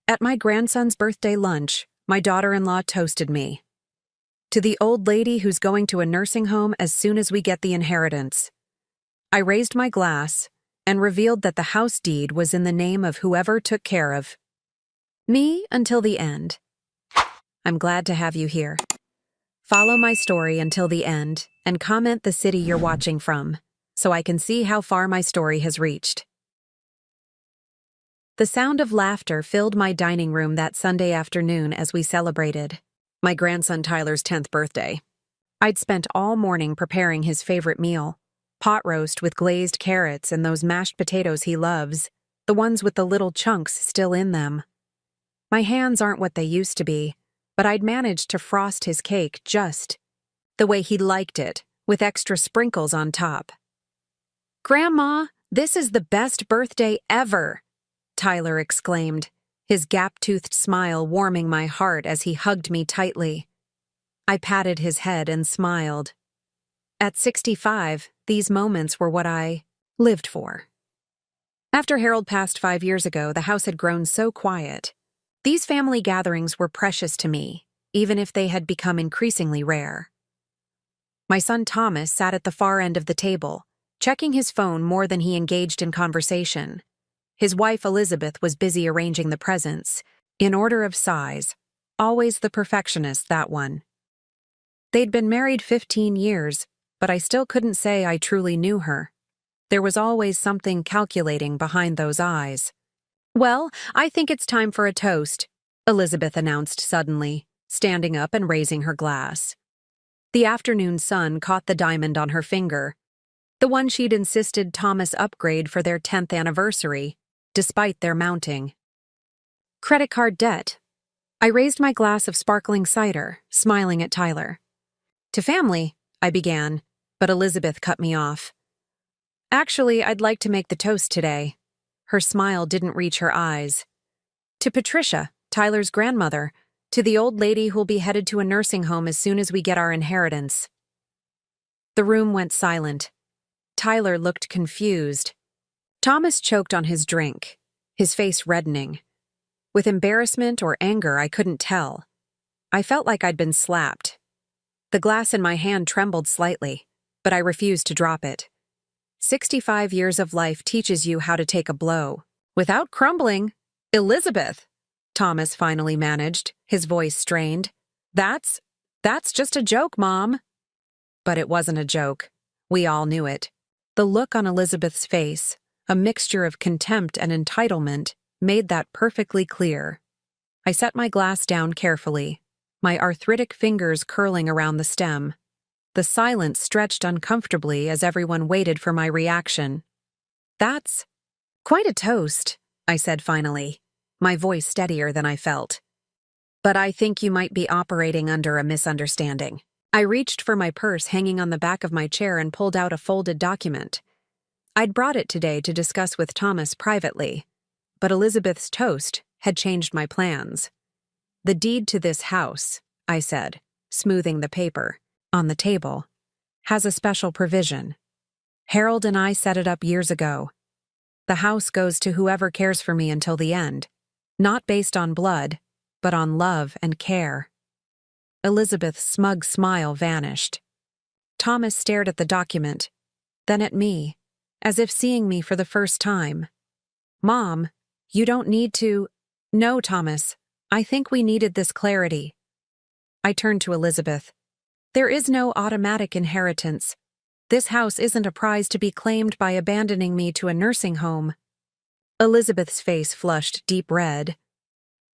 At my grandson's birthday lunch, my daughter-in-law toasted me. To the old lady who's going to a nursing home as soon as we get the inheritance. I raised my glass and revealed that the house deed was in the name of whoever took care of me until the end. I'm glad to have you here. Follow my story until the end and comment the city you're watching from, so I can see how far my story has reached. The sound of laughter filled my dining room that Sunday afternoon as we celebrated my grandson Tyler's 10th birthday. I'd spent all morning preparing his favorite meal, pot roast with glazed carrots and those mashed potatoes he loves, the ones with the little chunks still in them. My hands aren't what they used to be, but I'd managed to frost his cake just the way he liked it, with extra sprinkles on top. "Grandma, this is the best birthday ever!" Tyler exclaimed, his gap-toothed smile warming my heart as he hugged me tightly. I patted his head and smiled. At 65, these moments were what I lived for. After Harold passed 5 years ago, the house had grown so quiet. These family gatherings were precious to me, even if they had become increasingly rare. My son Thomas sat at the far end of the table, checking his phone more than he engaged in conversation. His wife Elizabeth was busy arranging the presents, in order of size, always the perfectionist, that one. They'd been married 15 years, but I still couldn't say I truly knew her. There was always something calculating behind those eyes. "Well, I think it's time for a toast," Elizabeth announced suddenly, standing up and raising her glass. The afternoon sun caught the diamond on her finger, the one she'd insisted Thomas upgrade for their 10th anniversary, despite their mounting credit card debt. I raised my glass of sparkling cider, smiling at Tyler. "To family," I began, but Elizabeth cut me off. "Actually, I'd like to make the toast today." Her smile didn't reach her eyes. "To Patricia, Tyler's grandmother, to the old lady who'll be headed to a nursing home as soon as we get our inheritance." The room went silent. Tyler looked confused. Thomas choked on his drink, his face reddening. With embarrassment or anger, I couldn't tell. I felt like I'd been slapped. The glass in my hand trembled slightly, but I refused to drop it. 65 years of life teaches you how to take a blow without crumbling. "Elizabeth," Thomas finally managed, his voice strained. That's just a joke, Mom." But it wasn't a joke. We all knew it. The look on Elizabeth's face, a mixture of contempt and entitlement, made that perfectly clear. I set my glass down carefully, my arthritic fingers curling around the stem. The silence stretched uncomfortably as everyone waited for my reaction. "That's quite a toast," I said finally, my voice steadier than I felt. "But I think you might be operating under a misunderstanding." I reached for my purse hanging on the back of my chair and pulled out a folded document. I'd brought it today to discuss with Thomas privately, but Elizabeth's toast had changed my plans. "The deed to this house," I said, smoothing the paper, on the table, "has a special provision. Harold and I set it up years ago. The house goes to whoever cares for me until the end, not based on blood, but on love and care." Elizabeth's smug smile vanished. Thomas stared at the document, then at me, as if seeing me for the first time. "Mom, you don't need to—" "No, Thomas, I think we needed this clarity." I turned to Elizabeth. "There is no automatic inheritance. This house isn't a prize to be claimed by abandoning me to a nursing home." Elizabeth's face flushed deep red.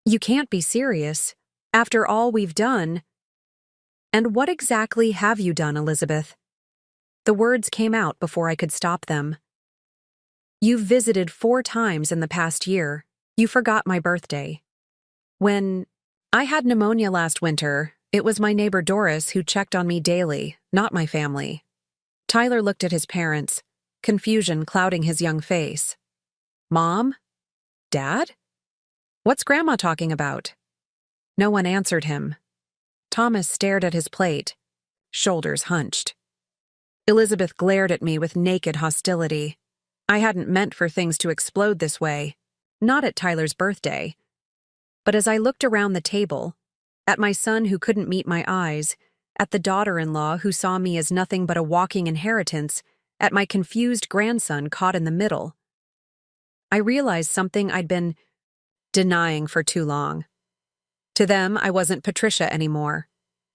"You can't be serious. After all we've done—" "And what exactly have you done, Elizabeth?" The words came out before I could stop them. "You've visited 4 times in the past year. You forgot my birthday. When I had pneumonia last winter, it was my neighbor Doris who checked on me daily, not my family." Tyler looked at his parents, confusion clouding his young face. "Mom? Dad? What's Grandma talking about?" No one answered him. Thomas stared at his plate, shoulders hunched. Elizabeth glared at me with naked hostility. I hadn't meant for things to explode this way. Not at Tyler's birthday. But as I looked around the table, at my son who couldn't meet my eyes, at the daughter-in-law who saw me as nothing but a walking inheritance, at my confused grandson caught in the middle, I realized something I'd been denying for too long. To them, I wasn't Patricia anymore.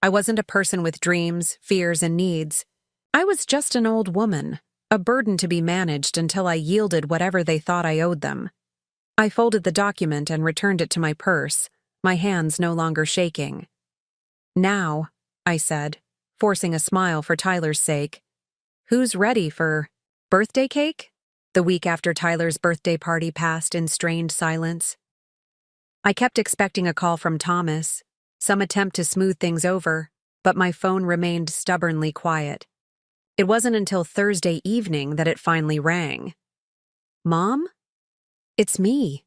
I wasn't a person with dreams, fears, and needs. I was just an old woman, a burden to be managed until I yielded whatever they thought I owed them. I folded the document and returned it to my purse, my hands no longer shaking. "Now," I said, forcing a smile for Tyler's sake, "who's ready for birthday cake?" The week after Tyler's birthday party passed in strained silence. I kept expecting a call from Thomas, some attempt to smooth things over, but my phone remained stubbornly quiet. It wasn't until Thursday evening that it finally rang. "Mom? It's me."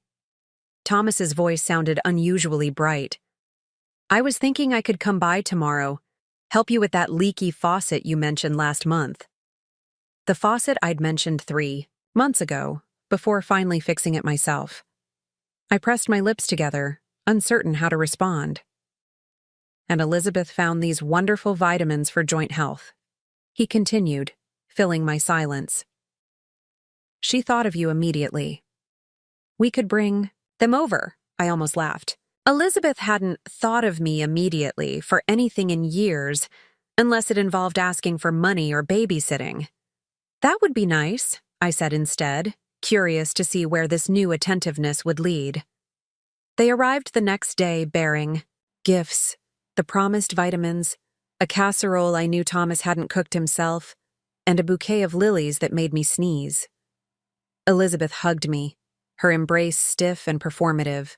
Thomas's voice sounded unusually bright. "I was thinking I could come by tomorrow, help you with that leaky faucet you mentioned last month." The faucet I'd mentioned 3 months ago, before finally fixing it myself. I pressed my lips together, uncertain how to respond. "And Elizabeth found these wonderful vitamins for joint health," he continued, filling my silence. "She thought of you immediately. We could bring them over," I almost laughed. Elizabeth hadn't thought of me immediately for anything in years, unless it involved asking for money or babysitting. "That would be nice," I said instead, curious to see where this new attentiveness would lead. They arrived the next day bearing gifts, the promised vitamins, a casserole I knew Thomas hadn't cooked himself, and a bouquet of lilies that made me sneeze. Elizabeth hugged me, her embrace stiff and performative.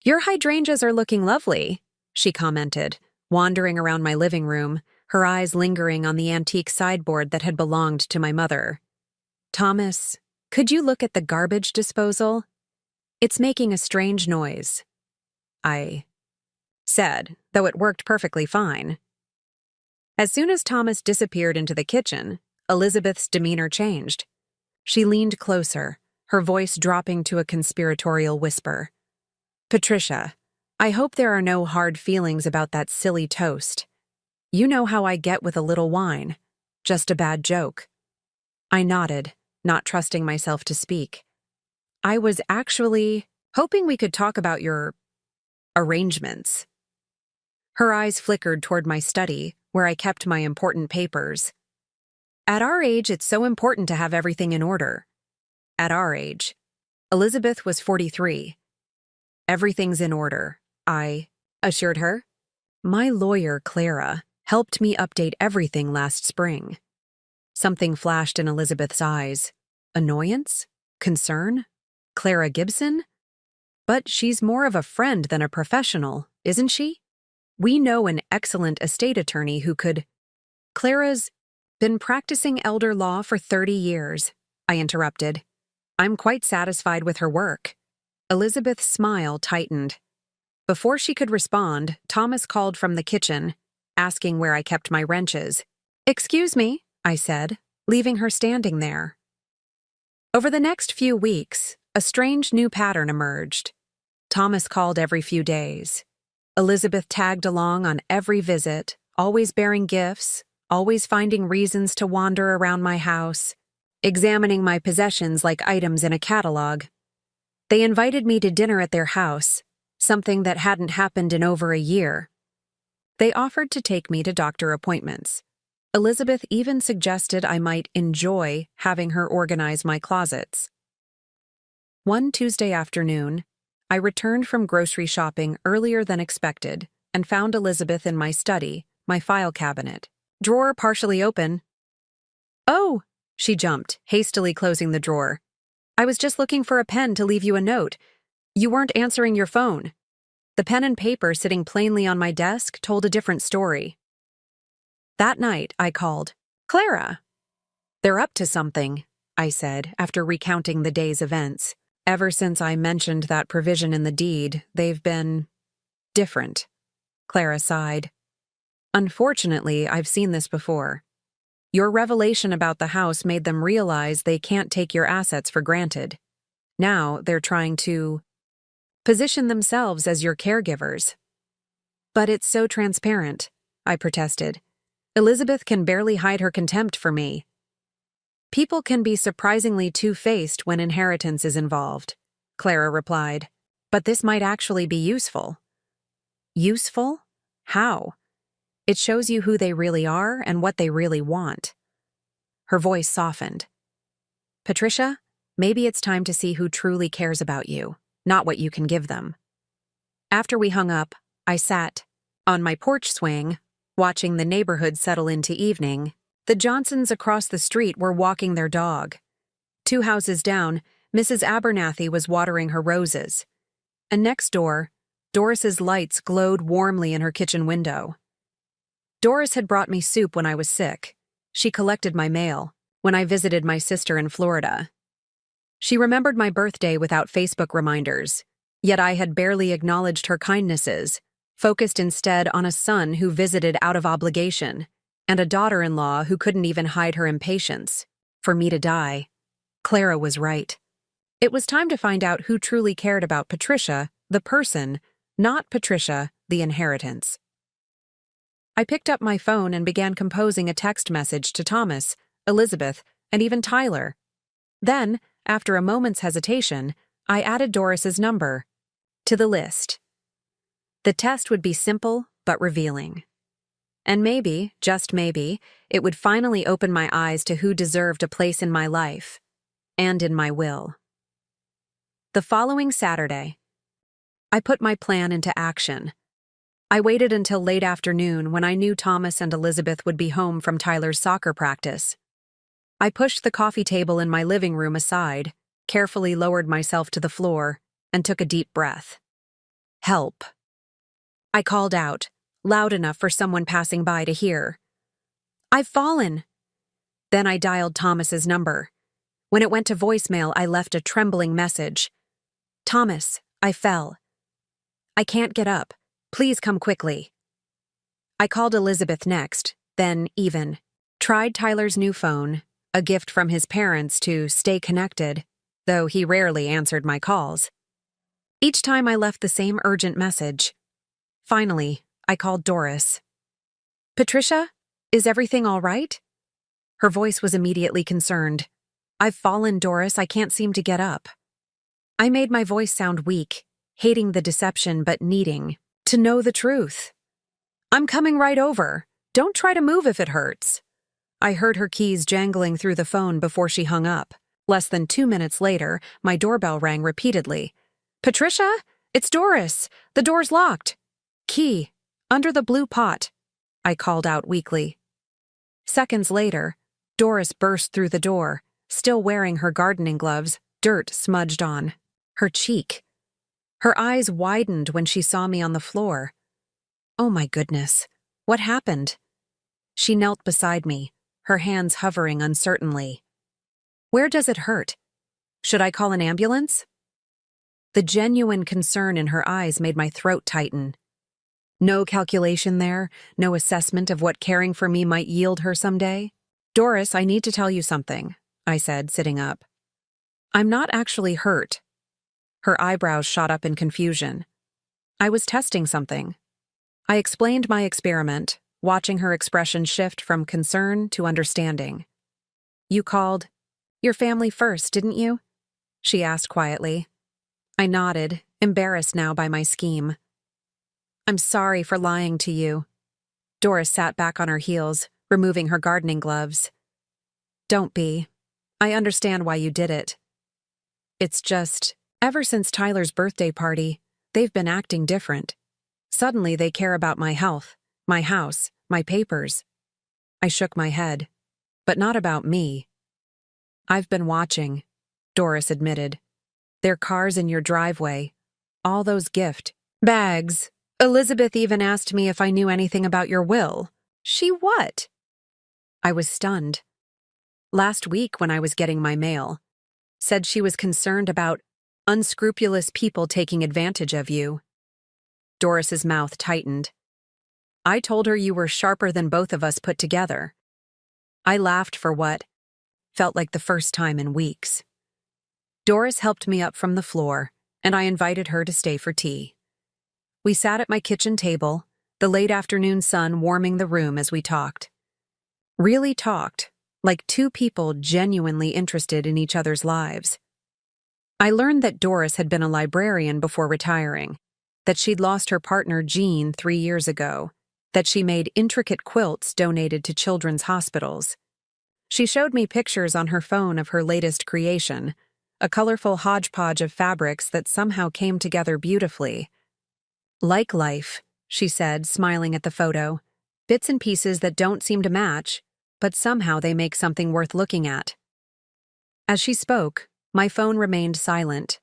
"Your hydrangeas are looking lovely," she commented, wandering around my living room, her eyes lingering on the antique sideboard that had belonged to my mother. "Thomas, could you look at the garbage disposal? It's making a strange noise," I said, though it worked perfectly fine. As soon as Thomas disappeared into the kitchen, Elizabeth's demeanor changed. She leaned closer, her voice dropping to a conspiratorial whisper. "Patricia, I hope there are no hard feelings about that silly toast. You know how I get with a little wine. Just a bad joke." I nodded, not trusting myself to speak. "I was actually hoping we could talk about your arrangements." Her eyes flickered toward my study, where I kept my important papers. "At our age, it's so important to have everything in order." At our age. Elizabeth was 43. "Everything's in order," I assured her. "My lawyer, Clara, helped me update everything last spring." Something flashed in Elizabeth's eyes. Annoyance? Concern? Clara Gibson? But she's more of a friend than a professional, isn't she? "We know an excellent estate attorney who could—" "Clara's been practicing elder law for 30 years, I interrupted. "I'm quite satisfied with her work." Elizabeth's smile tightened. Before she could respond, Thomas called from the kitchen, asking where I kept my wrenches. "Excuse me," I said, leaving her standing there. Over the next few weeks, a strange new pattern emerged. Thomas called every few days. Elizabeth tagged along on every visit, always bearing gifts, always finding reasons to wander around my house, examining my possessions like items in a catalog. They invited me to dinner at their house, something that hadn't happened in over a year. They offered to take me to doctor appointments. Elizabeth even suggested I might enjoy having her organize my closets. One Tuesday afternoon, I returned from grocery shopping earlier than expected and found Elizabeth in my study, my file cabinet. Drawer partially open. "Oh!" she jumped, hastily closing the drawer. "I was just looking for a pen to leave you a note. You weren't answering your phone." The pen and paper sitting plainly on my desk told a different story. That night, I called, "Clara." "They're up to something," I said, after recounting the day's events. "Ever since I mentioned that provision in the deed, they've been different." Clara sighed. "Unfortunately, I've seen this before. Your revelation about the house made them realize they can't take your assets for granted. Now they're trying to position themselves as your caregivers. But it's so transparent, I protested. Elizabeth can barely hide her contempt for me. People can be surprisingly two-faced when inheritance is involved, Clara replied. But this might actually be useful. Useful? How? It shows you who they really are and what they really want. Her voice softened. Patricia, maybe it's time to see who truly cares about you, not what you can give them. After we hung up, I sat on my porch swing, watching the neighborhood settle into evening. The Johnsons across the street were walking their dog. 2 houses down, Mrs. Abernathy was watering her roses. And next door, Doris's lights glowed warmly in her kitchen window. Doris had brought me soup when I was sick. She collected my mail when I visited my sister in Florida. She remembered my birthday without Facebook reminders, yet I had barely acknowledged her kindnesses, focused instead on a son who visited out of obligation, and a daughter-in-law who couldn't even hide her impatience for me to die. Clara was right. It was time to find out who truly cared about Patricia, the person, not Patricia, the inheritance. I picked up my phone and began composing a text message to Thomas, Elizabeth, and even Tyler. Then, after a moment's hesitation, I added Doris's number to the list. The test would be simple but revealing. And maybe, just maybe, it would finally open my eyes to who deserved a place in my life and in my will. The following Saturday, I put my plan into action. I waited until late afternoon when I knew Thomas and Elizabeth would be home from Tyler's soccer practice. I pushed the coffee table in my living room aside, carefully lowered myself to the floor, and took a deep breath. Help. I called out, loud enough for someone passing by to hear. I've fallen. Then I dialed Thomas's number. When it went to voicemail, I left a trembling message. Thomas, I fell. I can't get up. Please come quickly. I called Elizabeth next, then Even. Tried Tyler's new phone, a gift from his parents to stay connected, though he rarely answered my calls. Each time I left the same urgent message. Finally, I called Doris. Patricia, is everything all right? Her voice was immediately concerned. I've fallen, Doris. I can't seem to get up. I made my voice sound weak, hating the deception but needing to know the truth. I'm coming right over. Don't try to move if it hurts. I heard her keys jangling through the phone before she hung up. Less than 2 minutes later, my doorbell rang repeatedly. Patricia, it's Doris. The door's locked. Key, under the blue pot, I called out weakly. Seconds later, Doris burst through the door, still wearing her gardening gloves, dirt smudged on her cheek. Her eyes widened when she saw me on the floor. Oh my goodness, what happened? She knelt beside me, her hands hovering uncertainly. Where does it hurt? Should I call an ambulance? The genuine concern in her eyes made my throat tighten. No calculation there, no assessment of what caring for me might yield her someday. Doris, I need to tell you something, I said, sitting up. I'm not actually hurt. Her eyebrows shot up in confusion. I was testing something. I explained my experiment, watching her expression shift from concern to understanding. You called your family first, didn't you? She asked quietly. I nodded, embarrassed now by my scheme. I'm sorry for lying to you. Doris sat back on her heels, removing her gardening gloves. Don't be. I understand why you did it. It's just, ever since Tyler's birthday party, they've been acting different. Suddenly they care about my health, my house, my papers. I shook my head. But not about me. I've been watching, Doris admitted. Their cars in your driveway. All those gift bags. Elizabeth even asked me if I knew anything about your will. She what? I was stunned. Last week when I was getting my mail, said she was concerned about unscrupulous people taking advantage of you. Doris's mouth tightened. I told her you were sharper than both of us put together. I laughed for what felt like the first time in weeks. Doris helped me up from the floor and I invited her to stay for tea. We sat at my kitchen table, the late afternoon sun warming the room as we talked. Really talked, like two people genuinely interested in each other's lives. I learned that Doris had been a librarian before retiring, that she'd lost her partner Jean 3 years ago, that she made intricate quilts donated to children's hospitals. She showed me pictures on her phone of her latest creation, a colorful hodgepodge of fabrics that somehow came together beautifully. Like life, she said, smiling at the photo, bits and pieces that don't seem to match, but somehow they make something worth looking at. As she spoke, my phone remained silent.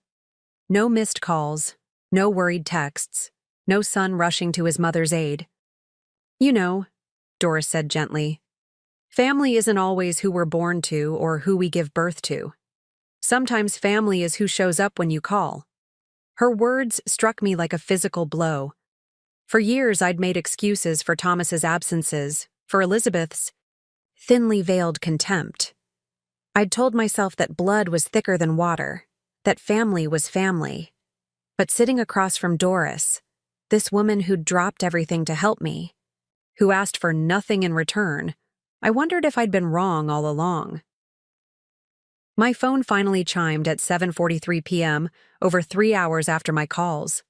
No missed calls, no worried texts, no son rushing to his mother's aid. You know, Doris said gently, family isn't always who we're born to or who we give birth to. Sometimes family is who shows up when you call. Her words struck me like a physical blow. For years I'd made excuses for Thomas's absences, for Elizabeth's thinly veiled contempt. I'd told myself that blood was thicker than water, that family was family. But sitting across from Doris, this woman who'd dropped everything to help me, who asked for nothing in return, I wondered if I'd been wrong all along. My phone finally chimed at 7:43 p.m., over 3 hours after my calls.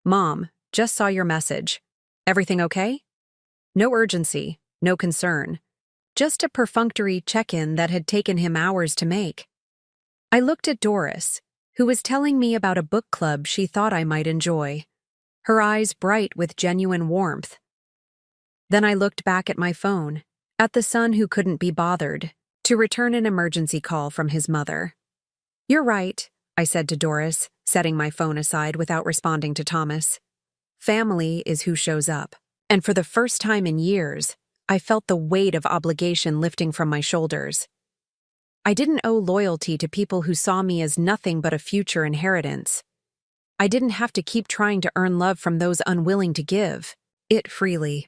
Mom, just saw your message. Everything okay? No urgency, no concern. Just a perfunctory check-in that had taken him hours to make. I looked at Doris, who was telling me about a book club she thought I might enjoy, her eyes bright with genuine warmth. Then I looked back at my phone, at the son who couldn't be bothered, to return an emergency call from his mother. You're right, I said to Doris, setting my phone aside without responding to Thomas. Family is who shows up, and for the first time in years, I felt the weight of obligation lifting from my shoulders. I didn't owe loyalty to people who saw me as nothing but a future inheritance. I didn't have to keep trying to earn love from those unwilling to give it freely.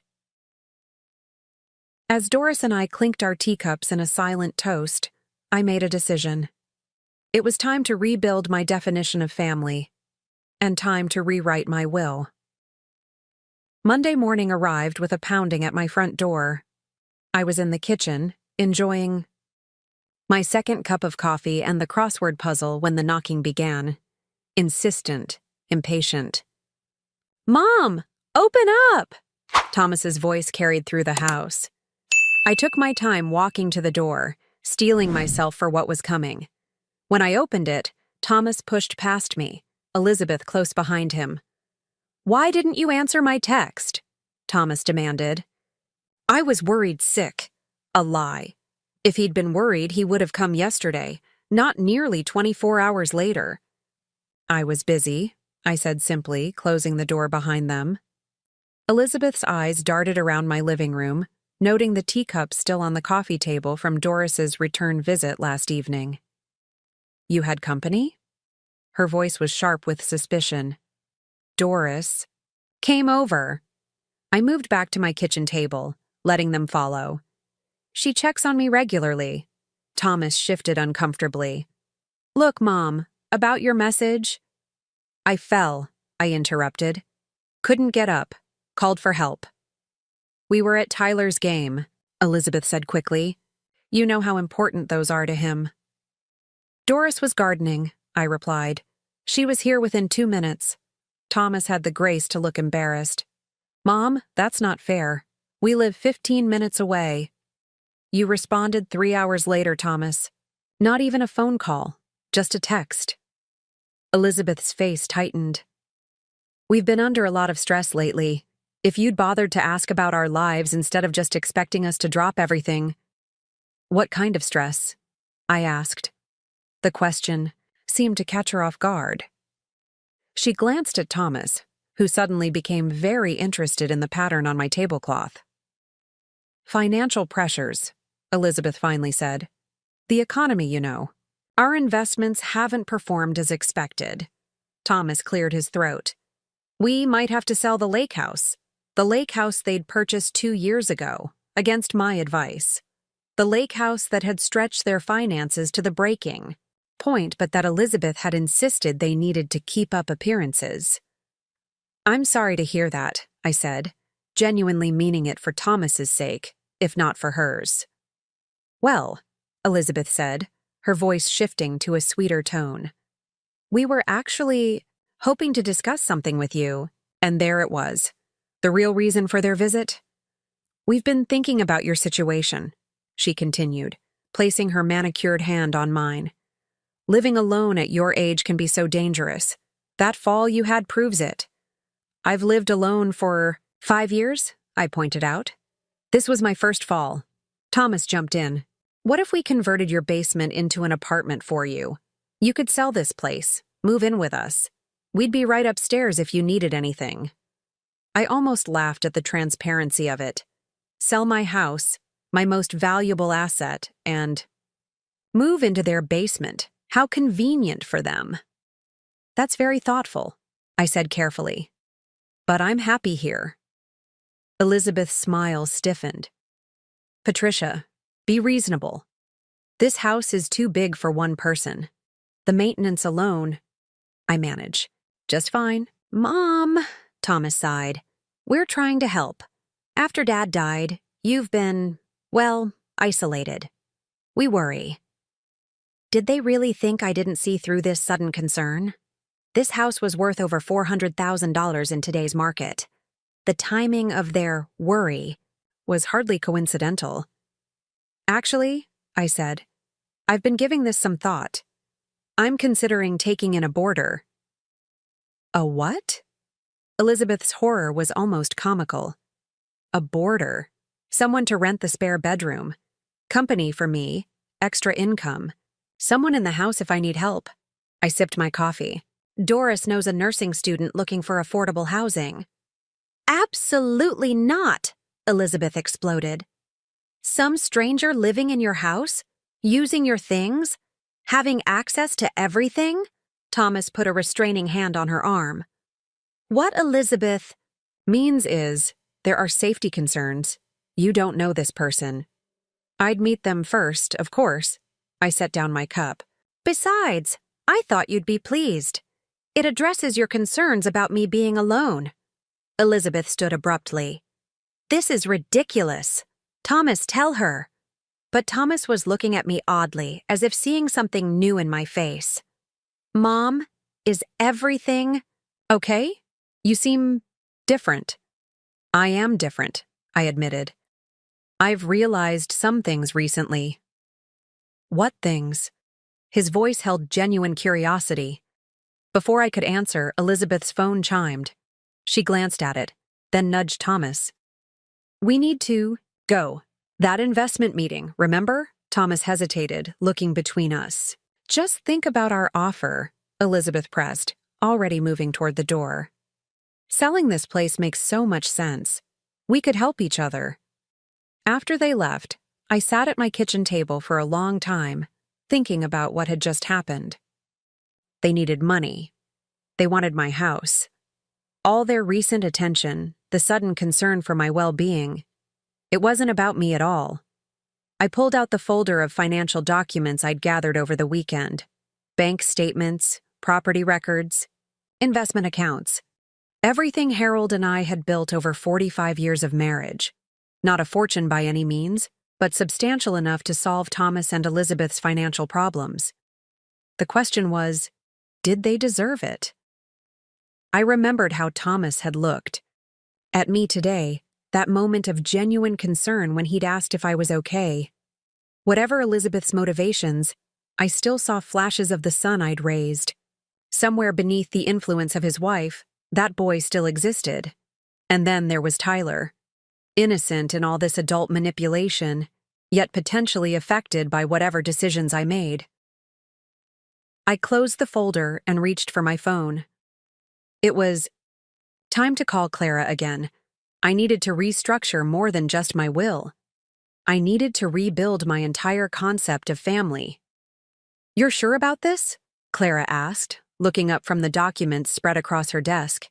As Doris and I clinked our teacups in a silent toast, I made a decision. It was time to rebuild my definition of family, and time to rewrite my will. Monday morning arrived with a pounding at my front door. I was in the kitchen, enjoying my second cup of coffee and the crossword puzzle when the knocking began. Insistent, impatient. Mom, open up! Thomas's voice carried through the house. I took my time walking to the door, steeling myself for what was coming. When I opened it, Thomas pushed past me, Elizabeth close behind him. Why didn't you answer my text? Thomas demanded. I was worried sick. A lie. If he'd been worried, he would have come yesterday, not nearly 24 hours later. I was busy, I said simply, closing the door behind them. Elizabeth's eyes darted around my living room, noting the teacup still on the coffee table from Doris's return visit last evening. You had company? Her voice was sharp with suspicion. Doris came over. I moved back to my kitchen table, letting them follow. She checks on me regularly. Thomas shifted uncomfortably. Look, Mom, about your message. I fell, I interrupted. Couldn't get up. Called for help. We were at Tyler's game, Elizabeth said quickly. You know how important those are to him. Doris was gardening, I replied. She was here within 2 minutes. Thomas had the grace to look embarrassed. Mom, that's not fair. We live 15 minutes away. You responded 3 hours later, Thomas. Not even a phone call, just a text. Elizabeth's face tightened. We've been under a lot of stress lately. If you'd bothered to ask about our lives instead of just expecting us to drop everything. What kind of stress? I asked. The question seemed to catch her off guard. She glanced at Thomas, who suddenly became very interested in the pattern on my tablecloth. Financial pressures, Elizabeth finally said. The economy, you know. Our investments haven't performed as expected. Thomas cleared his throat. We might have to sell the lake house they'd purchased 2 years ago, against my advice. The lake house that had stretched their finances to the breaking. point, but that Elizabeth had insisted they needed to keep up appearances. "I'm sorry to hear that," I said, genuinely meaning it for Thomas's sake, if not for hers. "Well," Elizabeth said, her voice shifting to a sweeter tone, "we were actually hoping to discuss something with you," and there it was. The real reason for their visit? "We've been thinking about your situation," she continued, placing her manicured hand on mine. "Living alone at your age can be so dangerous. That fall you had proves it." "I've lived alone for 5 years," I pointed out. "This was my first fall." Thomas jumped in. "What if we converted your basement into an apartment for you? You could sell this place, move in with us. We'd be right upstairs if you needed anything." I almost laughed at the transparency of it. Sell my house, my most valuable asset, and move into their basement. How convenient for them. "That's very thoughtful," I said carefully. "But I'm happy here." Elizabeth's smile stiffened. "Patricia, be reasonable. This house is too big for one person. The maintenance alone, I manage just fine." "Mom," Thomas sighed, "we're trying to help. After Dad died, you've been, well, isolated. We worry." Did they really think I didn't see through this sudden concern? This house was worth over $400,000 in today's market. The timing of their worry was hardly coincidental. "Actually," I said, "I've been giving this some thought. I'm considering taking in a boarder." "A what?" Elizabeth's horror was almost comical. "A boarder. Someone to rent the spare bedroom. Company for me. Extra income. Someone in the house if I need help." I sipped my coffee. "Doris knows a nursing student looking for affordable housing." "Absolutely not," Elizabeth exploded. "Some stranger living in your house? Using your things? Having access to everything?" Thomas put a restraining hand on her arm. "What Elizabeth means is, there are safety concerns. You don't know this person. I'd meet them first, of course." I set down my cup. "Besides, I thought you'd be pleased. It addresses your concerns about me being alone." Elizabeth stood abruptly. "This is ridiculous. Thomas, tell her." But Thomas was looking at me oddly, as if seeing something new in my face. "Mom, is everything okay? You seem different." "I am different," I admitted. "I've realized some things recently." "What things?" His voice held genuine curiosity. Before I could answer, Elizabeth's phone chimed. She glanced at it, then nudged Thomas. "We need to go. That investment meeting, remember?" Thomas hesitated, looking between us. "Just think about our offer," Elizabeth pressed, already moving toward the door. "Selling this place makes so much sense. We could help each other." After they left, I sat at my kitchen table for a long time, thinking about what had just happened. They needed money. They wanted my house. All their recent attention, the sudden concern for my well-being. It wasn't about me at all. I pulled out the folder of financial documents I'd gathered over the weekend. Bank statements, property records, investment accounts. Everything Harold and I had built over 45 years of marriage. Not a fortune by any means, but substantial enough to solve Thomas and Elizabeth's financial problems. The question was, did they deserve it? I remembered how Thomas had looked at me today, that moment of genuine concern when he'd asked if I was okay. Whatever Elizabeth's motivations, I still saw flashes of the son I'd raised. Somewhere beneath the influence of his wife, that boy still existed. And then there was Tyler. Innocent in all this adult manipulation, yet potentially affected by whatever decisions I made. I closed the folder and reached for my phone. It was time to call Clara again. I needed to restructure more than just my will. I needed to rebuild my entire concept of family. "You're sure about this?" Clara asked, looking up from the documents spread across her desk.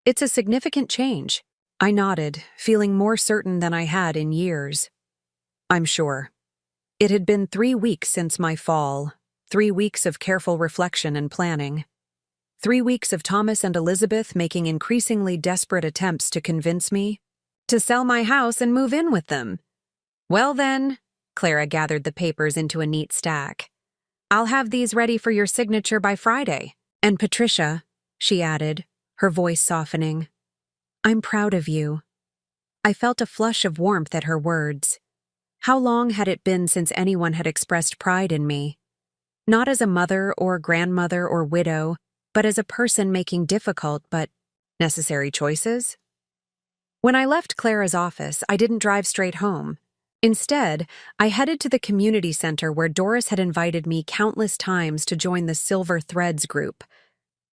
"It's a significant change." I nodded, feeling more certain than I had in years. "I'm sure." It had been 3 weeks since my fall, 3 weeks of careful reflection and planning. 3 weeks of Thomas and Elizabeth making increasingly desperate attempts to convince me to sell my house and move in with them. Well then, Clara gathered the papers into a neat stack. I'll have these ready for your signature by Friday. And Patricia, she added, her voice softening, I'm proud of you. I felt a flush of warmth at her words. How long had it been since anyone had expressed pride in me? Not as a mother or grandmother or widow, but as a person making difficult but necessary choices? When I left Clara's office, I didn't drive straight home. Instead, I headed to the community center where Doris had invited me countless times to join the Silver Threads group.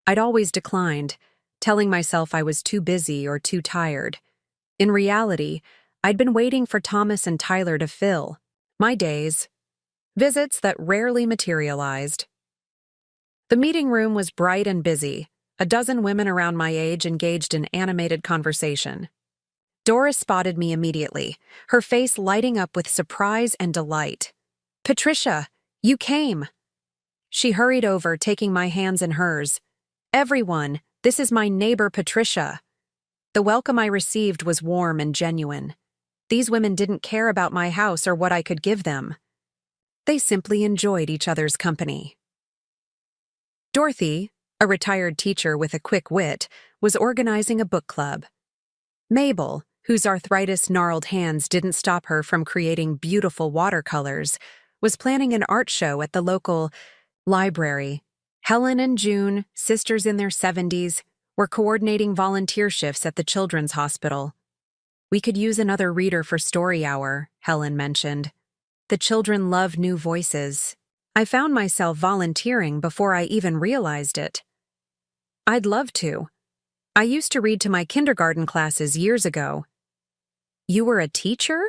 I'd always declined, telling myself I was too busy or too tired. In reality, I'd been waiting for Thomas and Tyler to fill my days, visits that rarely materialized. The meeting room was bright and busy, a dozen women around my age engaged in animated conversation. Doris spotted me immediately, her face lighting up with surprise and delight. Patricia, you came! She hurried over, taking my hands in hers. Everyone, this is my neighbor Patricia. The welcome I received was warm and genuine. These women didn't care about my house or what I could give them. They simply enjoyed each other's company. Dorothy, a retired teacher with a quick wit, was organizing a book club. Mabel, whose arthritis-gnarled hands didn't stop her from creating beautiful watercolors, was planning an art show at the local library. Helen and June, sisters in their 70s, were coordinating volunteer shifts at the children's hospital. We could use another reader for story hour, Helen mentioned. The children love new voices. I found myself volunteering before I even realized it. I'd love to. I used to read to my kindergarten classes years ago. You were a teacher?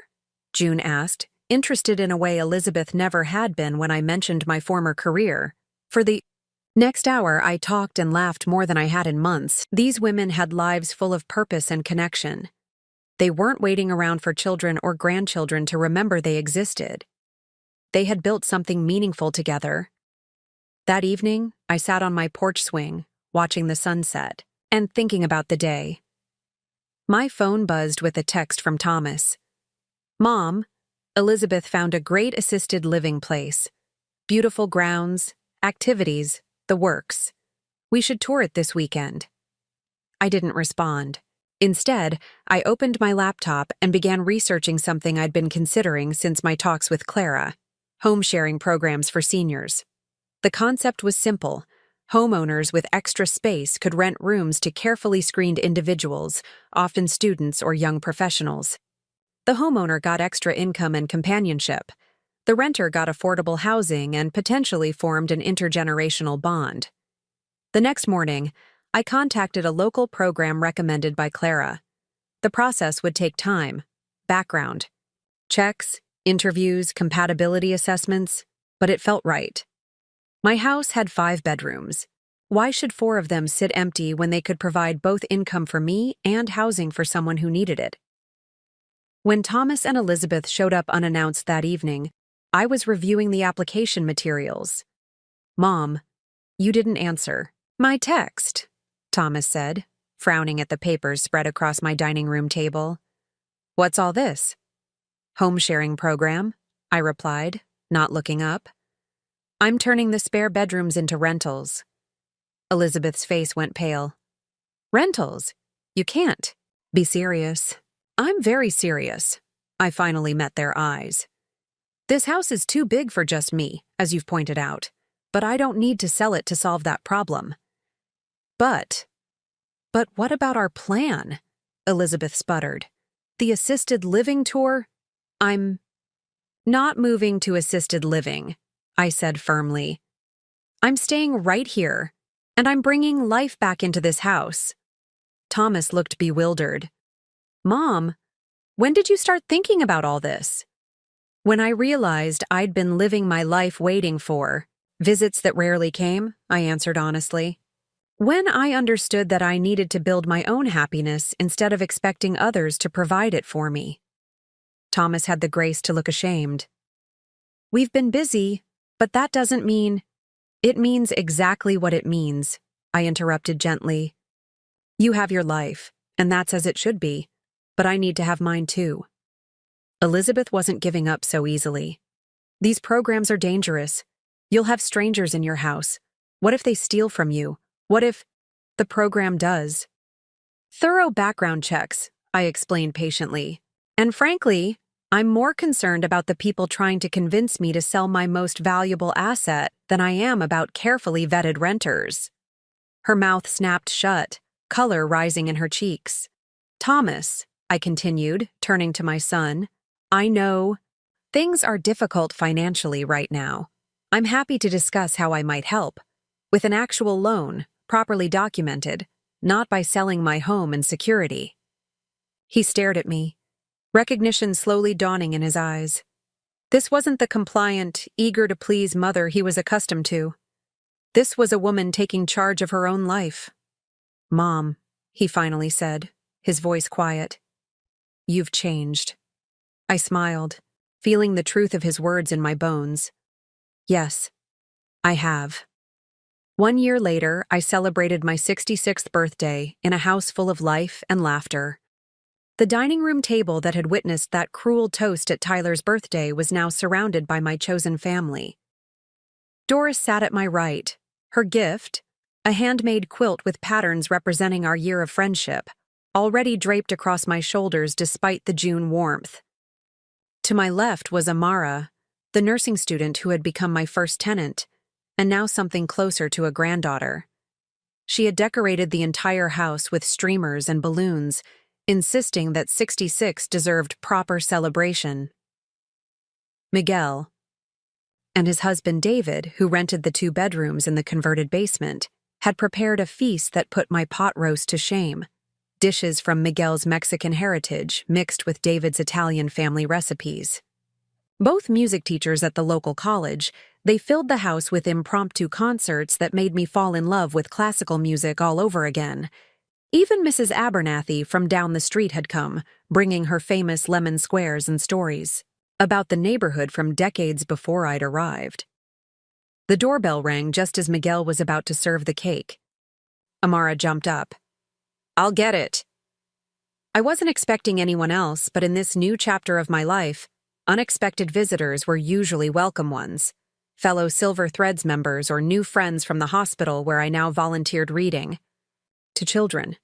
June asked, interested in a way Elizabeth never had been when I mentioned my former career. For the next hour, I talked and laughed more than I had in months. These women had lives full of purpose and connection. They weren't waiting around for children or grandchildren to remember they existed. They had built something meaningful together. That evening, I sat on my porch swing, watching the sunset, and thinking about the day. My phone buzzed with a text from Thomas. Mom, Elizabeth found a great assisted living place. Beautiful grounds, activities, the works. We should tour it this weekend. I didn't respond. Instead, I opened my laptop and began researching something I'd been considering since my talks with Clara: home sharing programs for seniors. The concept was simple. Homeowners with extra space could rent rooms to carefully screened individuals, often students or young professionals. The homeowner got extra income and companionship. The renter got affordable housing and potentially formed an intergenerational bond. The next morning, I contacted a local program recommended by Clara. The process would take time, background, checks, interviews, compatibility assessments, but it felt right. My house had 5 bedrooms. Why should 4 of them sit empty when they could provide both income for me and housing for someone who needed it? When Thomas and Elizabeth showed up unannounced that evening, I was reviewing the application materials. Mom, you didn't answer my text, Thomas said, frowning at the papers spread across my dining room table. What's all this? Home sharing program, I replied, not looking up. I'm turning the spare bedrooms into rentals. Elizabeth's face went pale. Rentals? You can't. Be serious. I'm very serious. I finally met their eyes. This house is too big for just me, as you've pointed out, but I don't need to sell it to solve that problem. But what about our plan? Elizabeth sputtered. The assisted living tour? I'm not moving to assisted living, I said firmly. I'm staying right here, and I'm bringing life back into this house. Thomas looked bewildered. Mom, when did you start thinking about all this? When I realized I'd been living my life waiting for visits that rarely came, I answered honestly. When I understood that I needed to build my own happiness instead of expecting others to provide it for me. Thomas had the grace to look ashamed. We've been busy, but that doesn't mean It means exactly what it means, I interrupted gently. You have your life, and that's as it should be, but I need to have mine too. Elizabeth wasn't giving up so easily. These programs are dangerous. You'll have strangers in your house. What if they steal from you? What if the program does? Thorough background checks, I explained patiently. And frankly, I'm more concerned about the people trying to convince me to sell my most valuable asset than I am about carefully vetted renters. Her mouth snapped shut, color rising in her cheeks. Thomas, I continued, turning to my son, I know things are difficult financially right now. I'm happy to discuss how I might help. With an actual loan, properly documented, not by selling my home and security. He stared at me, recognition slowly dawning in his eyes. This wasn't the compliant, eager-to-please mother he was accustomed to. This was a woman taking charge of her own life. Mom, he finally said, his voice quiet. You've changed. I smiled, feeling the truth of his words in my bones. Yes, I have. 1 year later, I celebrated my 66th birthday in a house full of life and laughter. The dining room table that had witnessed that cruel toast at Tyler's birthday was now surrounded by my chosen family. Doris sat at my right, her gift, a handmade quilt with patterns representing our year of friendship, already draped across my shoulders despite the June warmth. To my left was Amara, the nursing student who had become my first tenant, and now something closer to a granddaughter. She had decorated the entire house with streamers and balloons, insisting that 66 deserved proper celebration. Miguel and his husband David, who rented the 2 bedrooms in the converted basement, had prepared a feast that put my pot roast to shame. Dishes from Miguel's Mexican heritage mixed with David's Italian family recipes. Both music teachers at the local college, they filled the house with impromptu concerts that made me fall in love with classical music all over again. Even Mrs. Abernathy from down the street had come, bringing her famous lemon squares and stories about the neighborhood from decades before I'd arrived. The doorbell rang just as Miguel was about to serve the cake. Amara jumped up. I'll get it. I wasn't expecting anyone else, but in this new chapter of my life, unexpected visitors were usually welcome ones. Fellow Silver Threads members or new friends from the hospital where I now volunteered reading to children.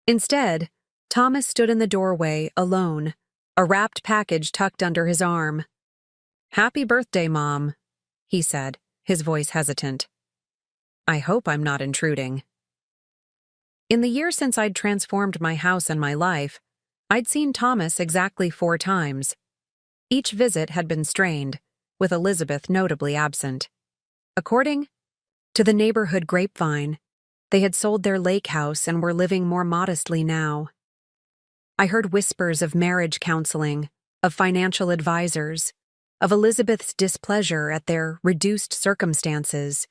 Instead, Thomas stood in the doorway, alone, a wrapped package tucked under his arm. Happy birthday, Mom, he said, his voice hesitant. I hope I'm not intruding. In the year since I'd transformed my house and my life, I'd seen Thomas exactly 4 times. Each visit had been strained, with Elizabeth notably absent. According to the neighborhood grapevine, they had sold their lake house and were living more modestly now. I heard whispers of marriage counseling, of financial advisors, of Elizabeth's displeasure at their reduced circumstances.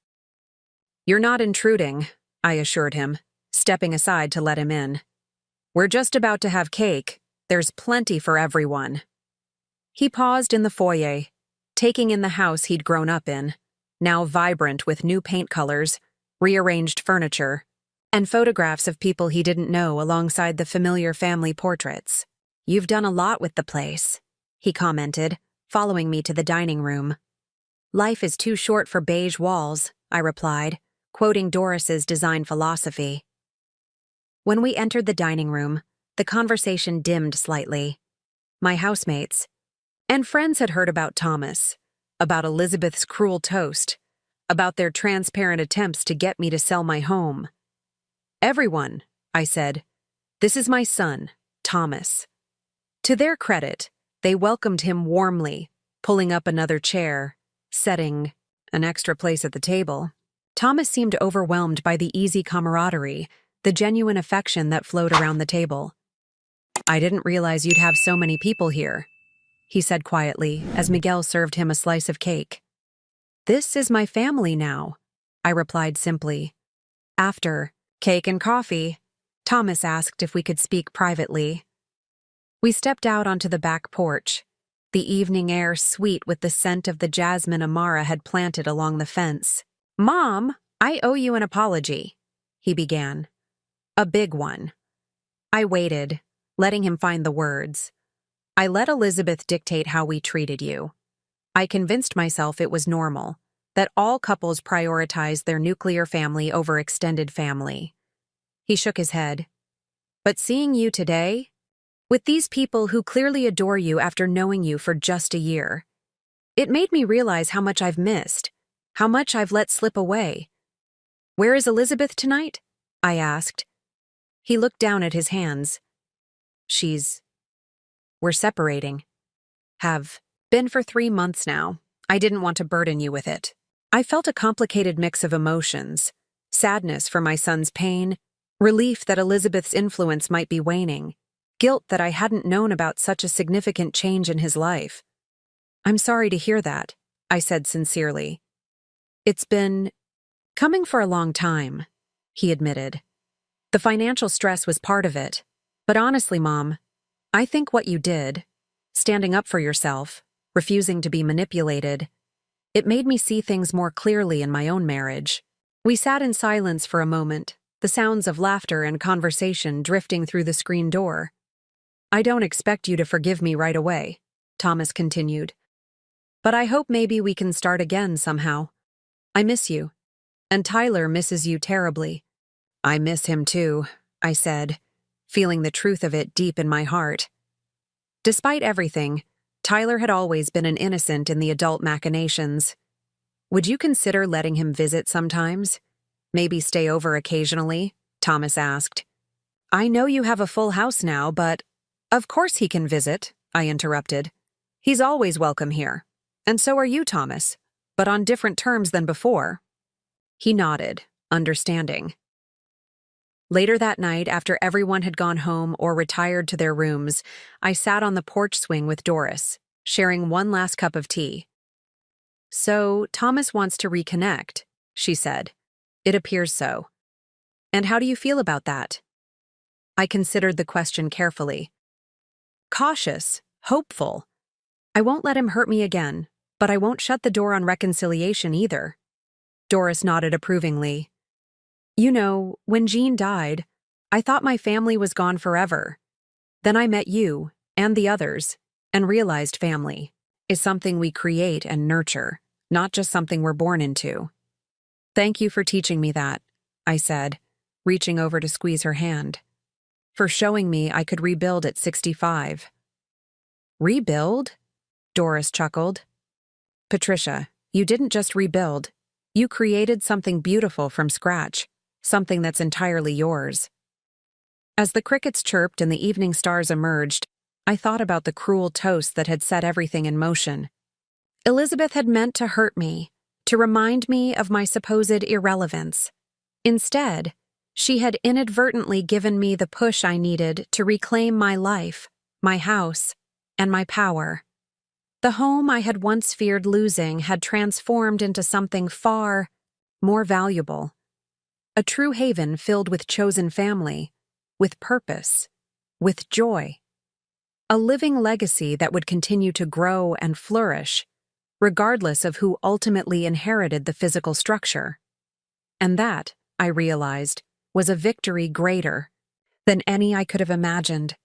You're not intruding, I assured him, stepping aside to let him in. We're just about to have cake. There's plenty for everyone. He paused in the foyer, taking in the house he'd grown up in, now vibrant with new paint colors, rearranged furniture, and photographs of people he didn't know alongside the familiar family portraits. You've done a lot with the place, he commented, following me to the dining room. Life is too short for beige walls, I replied, quoting Doris's design philosophy. When we entered the dining room, the conversation dimmed slightly. My housemates and friends had heard about Thomas, about Elizabeth's cruel toast, about their transparent attempts to get me to sell my home. Everyone, I said, this is my son, Thomas. To their credit, they welcomed him warmly, pulling up another chair, setting an extra place at the table. Thomas seemed overwhelmed by the easy camaraderie, the genuine affection that flowed around the table. I didn't realize you'd have so many people here, he said quietly as Miguel served him a slice of cake. This is my family now, I replied simply. After cake and coffee, Thomas asked if we could speak privately. We stepped out onto the back porch, the evening air sweet with the scent of the jasmine Amara had planted along the fence. "Mom, I owe you an apology," he began. A big one. I waited, letting him find the words. "I let Elizabeth dictate how we treated you. I convinced myself it was normal, that all couples prioritize their nuclear family over extended family." He shook his head. "But seeing you today, with these people who clearly adore you after knowing you for just a year, it made me realize how much I've missed, how much I've let slip away." "Where is Elizabeth tonight?" I asked. He looked down at his hands. We're separating. Have been for 3 months now. I didn't want to burden you with it." I felt a complicated mix of emotions: sadness for my son's pain, relief that Elizabeth's influence might be waning, guilt that I hadn't known about such a significant change in his life. "I'm sorry to hear that," I said sincerely. "It's been coming for a long time," he admitted. "The financial stress was part of it. But honestly, Mom, I think what you did, standing up for yourself, refusing to be manipulated, it made me see things more clearly in my own marriage." We sat in silence for a moment, the sounds of laughter and conversation drifting through the screen door. "I don't expect you to forgive me right away," Thomas continued. "But I hope maybe we can start again somehow. I miss you, and Tyler misses you terribly." "I miss him too," I said, feeling the truth of it deep in my heart. Despite everything, Tyler had always been an innocent in the adult machinations. "Would you consider letting him visit sometimes? Maybe stay over occasionally?" Thomas asked. "I know you have a full house now, but—" "Of course he can visit," I interrupted. "He's always welcome here. And so are you, Thomas, but on different terms than before." He nodded, understanding. Later that night, after everyone had gone home or retired to their rooms, I sat on the porch swing with Doris, sharing one last cup of tea. "So, Thomas wants to reconnect," she said. "It appears so. And how do you feel about that?" I considered the question carefully. "Cautious, hopeful. I won't let him hurt me again, but I won't shut the door on reconciliation either." Doris nodded approvingly. "You know, when Jean died, I thought my family was gone forever. Then I met you, and the others, and realized family is something we create and nurture, not just something we're born into." "Thank you for teaching me that," I said, reaching over to squeeze her hand. "For showing me I could rebuild at 65. "Rebuild?" Doris chuckled. "Patricia, you didn't just rebuild. You created something beautiful from scratch, something that's entirely yours." As the crickets chirped and the evening stars emerged, I thought about the cruel toast that had set everything in motion. Elizabeth had meant to hurt me, to remind me of my supposed irrelevance. Instead, she had inadvertently given me the push I needed to reclaim my life, my house, and my power. The home I had once feared losing had transformed into something far more valuable. A true haven filled with chosen family, with purpose, with joy. A living legacy that would continue to grow and flourish, regardless of who ultimately inherited the physical structure. And that, I realized, was a victory greater than any I could have imagined.